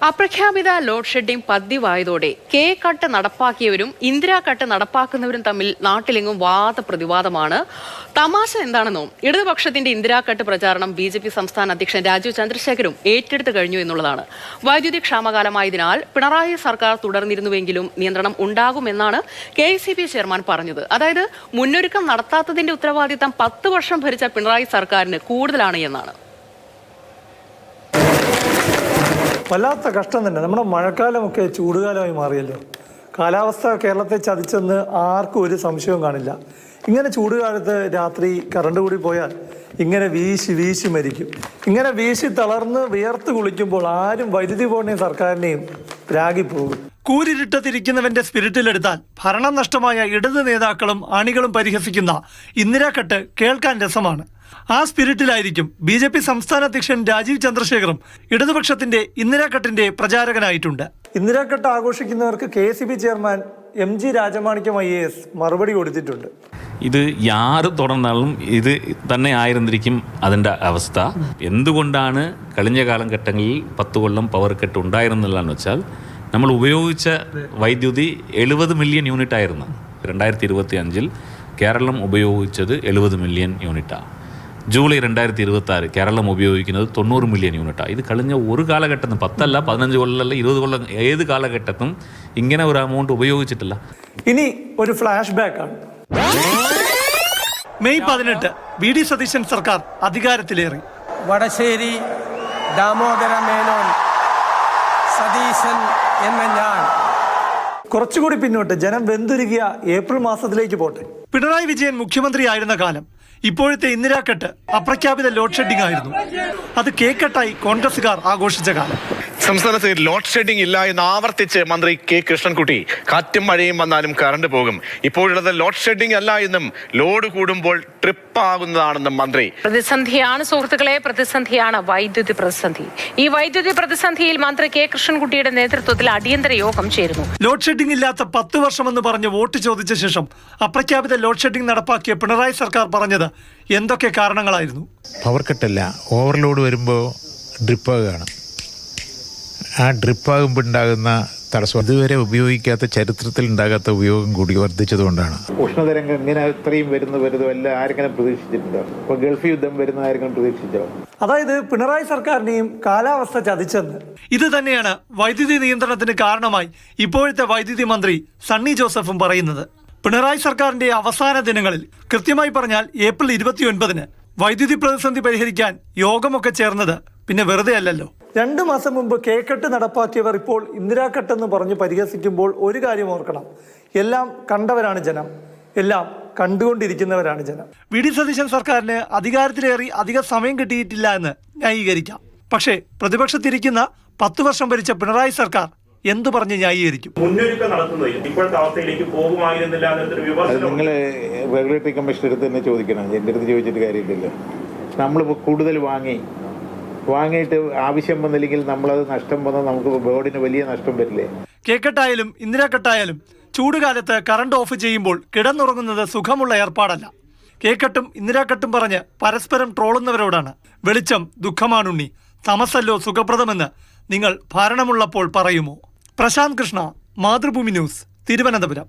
അപ്രഖ്യാപിത load shedding പതിവായതോടെ K cut നടപ്പാക്കിയവരും Indira cut നടപ്പാക്കുന്നവരും തമ്മിൽ നാട്ടിലെങ്ങും വാദപ്രതിവാദമാണ്. തമാശ എന്താണെന്നോ, ഇടതുപക്ഷത്തിന്റെ ഇന്ദിരാ കട്ട് പ്രചാരണം BJP സംസ്ഥാന അധ്യക്ഷൻ രാജീവ് ചന്ദ്രശേഖരും ഏറ്റെടുത്തു കഴിഞ്ഞു എന്നുള്ളതാണ്. വൈദ്യുതി ക്ഷാമകാലമായതിനാൽ പിണറായി സർക്കാർ തുടർന്നിരുന്നുവെങ്കിലും നിയന്ത്രണം ഉണ്ടാകുമെന്നാണ് KECP ചെയർമാൻ പറഞ്ഞത്. അതായത് മുന്നൊരുക്കം നടത്താത്തതിന്റെ ഉത്തരവാദിത്തം 10 വർഷം ഭരിച്ച പിണറായി സർക്കാരിന് കൂടുതലാണ് എന്നാണ്. വല്ലാത്ത കഷ്ടം തന്നെ. നമ്മുടെ മഴക്കാലമൊക്കെ ചൂടുകാലമായി മാറിയല്ലോ. കാലാവസ്ഥ കേരളത്തെ ചതിച്ചെന്ന് ആർക്കും ഒരു സംശയവും കാണില്ല. ഇങ്ങനെ ചൂടുകാലത്ത് രാത്രി കറണ്ട് കൂടി പോയാൽ ഇങ്ങനെ വീശി മരിക്കും. ഇങ്ങനെ വീശി തളർന്ന് വിയർത്ത് കുളിക്കുമ്പോൾ ആരും വൈദ്യുതി ബോർഡിനെയും സർക്കാരിനെയും രാഗിപ്പോകും. കൂരിരുട്ടത്തിരിക്കുന്നവന്റെ സ്പിരിറ്റിലെടുത്താൽ ഭരണം നഷ്ടമായ ഇടത് നേതാക്കളും അണികളും പരിഹസിക്കുന്ന ഇന്ദിരാ കട്ട് കേൾക്കാൻ രസമാണ്. ആ സ്പിരിറ്റിലായിരിക്കും BJP സംസ്ഥാന അധ്യക്ഷൻ രാജീവ് ചന്ദ്രശേഖറും ഇടതുപക്ഷത്തിന്റെ ഇന്ദിരാ കട്ടിന്റെ പ്രചാരകനായിട്ടുണ്ട്. ഇന്ദിരാ കട്ട് ആഘോഷിക്കുന്നവർക്ക് KECP chairman MG Rajamanickam IAS മറുപടി കൊടുത്തിട്ടുണ്ട്. ഇത് യാറ് തുടർന്നാലും ഇത് തന്നെ ആയിരുന്നിരിക്കും അതിൻ്റെ അവസ്ഥ. എന്തുകൊണ്ടാണ് കഴിഞ്ഞ കാലഘട്ടങ്ങളിൽ 10 കൊല്ലം പവർ കട്ട് ഉണ്ടായിരുന്നില്ലെന്ന് വെച്ചാൽ നമ്മൾ ഉപയോഗിച്ച വൈദ്യുതി 70 മില്യൺ യൂണിറ്റ് ആയിരുന്നു. 2025 കേരളം ഉപയോഗിച്ചത് 70 മില്യൺ യൂണിറ്റാണ്. ജൂലൈ 2026 കേരളം ഉപയോഗിക്കുന്നത് 90 മില്യൺ യൂണിറ്റാണ്. ഇത് കഴിഞ്ഞ ഒരു കാലഘട്ടത്തിൽ 10 അല്ല 15 കൊല്ലമല്ല 20 കൊല്ലം ഏത് കാലഘട്ടത്തും ഇങ്ങനെ ഒരു എമൗണ്ട് ഉപയോഗിച്ചിട്ടില്ല. ഇനി ഒരു ഫ്ലാഷ് ബാക്ക് ആണ്. മെയ് 18 VD സതീശൻ സർക്കാർ അധികാരത്തിലേറി. വടശ്ശേരി ദാമോദര മേനോൻ സതീശൻ എന്ന ഞാൻ. കുറച്ചുകൂടി പിന്നോട്ട് ജനം വെന്തുരുകിയ ഏപ്രിൽ മാസത്തിലേക്ക് പോട്ടെ. പിണറായി വിജയൻ മുഖ്യമന്ത്രിയായിരുന്ന കാലം ഇപ്പോഴത്തെ ഇന്ദിരാ കട്ട് അപ്രഖ്യാപിത ലോഡ് ഷെഡിംഗ് ആയിരുന്നു. അത് കേക്കട്ടായി കോൺഗ്രസുകാർ ആഘോഷിച്ച കാലം. സംസ്ഥാനത്ത് ലോഡ് ഷെഡിംഗ് ഇല്ല എന്ന് ആവർത്തിച്ച് മന്ത്രി K കൃഷ്ണൻകുട്ടി. കാറ്റും മഴയും വന്നാലും കറണ്ട് പോകും. ഇപ്പോഴുള്ളത് ലോഡ് ഷെഡിംഗ് അല്ല എന്നും ലോഡ് കൂടുമ്പോൾ ട്രിപ്പ് ആകുന്നതാണെന്നും മന്ത്രി. പ്രതിസന്ധിയാണ് സുഹൃത്തുക്കളെ, പ്രതിസന്ധിയാണ് വൈദ്യുതി പ്രതിസന്ധി. ഈ വൈദ്യുതി പ്രതിസന്ധിയിൽ മന്ത്രി K കൃഷ്ണൻകുട്ടിയുടെ നേതൃത്വത്തിൽ അടിയന്തര യോഗം ചേരുന്നു. ലോഡ് ഷെഡിംഗ് ഇല്ലാത്ത 10 വർഷമെന്ന് പറഞ്ഞ് വോട്ട് ചോദിച്ച ശേഷം അപ്രഖ്യാപിത ലോഡ് ഷെഡിംഗ് നടപ്പാക്കിയ പിണറായി സർക്കാർ പറഞ്ഞത് എന്തൊക്കെ കാരണങ്ങളായിരുന്നു? പവർ കട്ടല്ല, ഓവർലോഡ് വരുമ്പോൾ ഡ്രിപ്പാകുകയാണ്. ആ ഡ്രിപ്പാകുമ്പോൾ ഉണ്ടാകുന്ന തടസ്സം ഇതുവരെ ഉപയോഗിക്കാത്ത, ചരിത്രത്തിൽ ഉണ്ടാകാത്ത ഉപയോഗം കൂടി വർദ്ധിച്ചതുകൊണ്ടാണ്. ഉഷ്ണതരംഗം ഇങ്ങനെ ഇത്രയും വരുന്നതോ എല്ലാം ആരെങ്കിലും പ്രതീക്ഷിച്ചിട്ടുണ്ടോ? ഇപ്പൊ ഗൾഫ് യുദ്ധം വരുന്ന ആരെങ്കിലും പ്രതീക്ഷിച്ചോ? അതായത് പിണറായി സർക്കാരിനെയും കാലാവസ്ഥ ചതിച്ചെന്ന്. ഇത് തന്നെയാണ് വൈദ്യുതി നിയന്ത്രണത്തിന് കാരണമായി ഇപ്പോഴത്തെ വൈദ്യുതി മന്ത്രി സണ്ണി ജോസഫും പറയുന്നത്. പിണറായി സർക്കാരിന്റെ അവസാന ദിനങ്ങളിൽ, കൃത്യമായി പറഞ്ഞാൽ ഏപ്രിൽ 29 വൈദ്യുതി പ്രതിസന്ധി പരിഹരിക്കാൻ യോഗമൊക്കെ ചേർന്നത് പിന്നെ വെറുതെ അല്ലല്ലോ. 2 മാസം മുമ്പ് കേക്കട്ട് നടപ്പാക്കിയവർ ഇപ്പോൾ ഇന്ദിരാ കട്ട് എന്ന് പറഞ്ഞ് പരിഹസിക്കുമ്പോൾ ഒരു കാര്യം ഓർക്കണം, എല്ലാം കണ്ടവരാണ് ജനം, എല്ലാം കണ്ടുകൊണ്ടിരിക്കുന്നവരാണ് ജനം. VD സതീശൻ സർക്കാരിന് അധികാരത്തിലേറി അധിക സമയം കിട്ടിയിട്ടില്ല എന്ന് ന്യായീകരിക്കാം. പക്ഷേ പ്രതിപക്ഷത്തിരിക്കുന്ന 10 വർഷം ഭരിച്ച പിണറായി സർക്കാർ എന്തു പറഞ്ഞ് ന്യായീകരിക്കും? മുന്നൊരുക്കം നടത്തുന്നത് ഇപ്പോഴത്തെ അവസ്ഥയിലേക്ക് പോകുമായിരുന്നില്ല. നിങ്ങൾ റെഗുലേറ്ററി കമ്മീഷൻ അടുത്ത് തന്നെ ചോദിക്കണം, എൻ്റെ അടുത്ത് ചോദിച്ചിട്ട് കാര്യമില്ലല്ലോ. നമ്മളിപ്പോൾ കൂടുതൽ വാങ്ങിയിട്ട് ആവശ്യം വന്നില്ലെങ്കിൽ നമ്മളത് നഷ്ടം വന്നാൽ നമുക്ക് ബോർഡിന് വലിയ നഷ്ടം വരില്ലേ? കേക്കട്ടായാലും ഇന്ദിരാ കട്ടായാലും ചൂടുകാലത്ത് കറണ്ട് ഓഫ് ചെയ്യുമ്പോൾ കിടന്നുറങ്ങുന്നത് സുഖമുള്ള ഏർപ്പാടല്ല. കേക്കട്ടും ഇന്ദിരാ കട്ടും പറഞ്ഞ് പരസ്പരം ട്രോളുന്നവരോടാണ് വെളിച്ചം ദുഃഖമാണുണ്ണി, തമസല്ലോ സുഖപ്രദമെന്ന് നിങ്ങൾ ഭരണമുള്ളപ്പോൾ പറയുമോ? പ്രശാന്ത് കൃഷ്ണ, മാതൃഭൂമി ന്യൂസ്, തിരുവനന്തപുരം.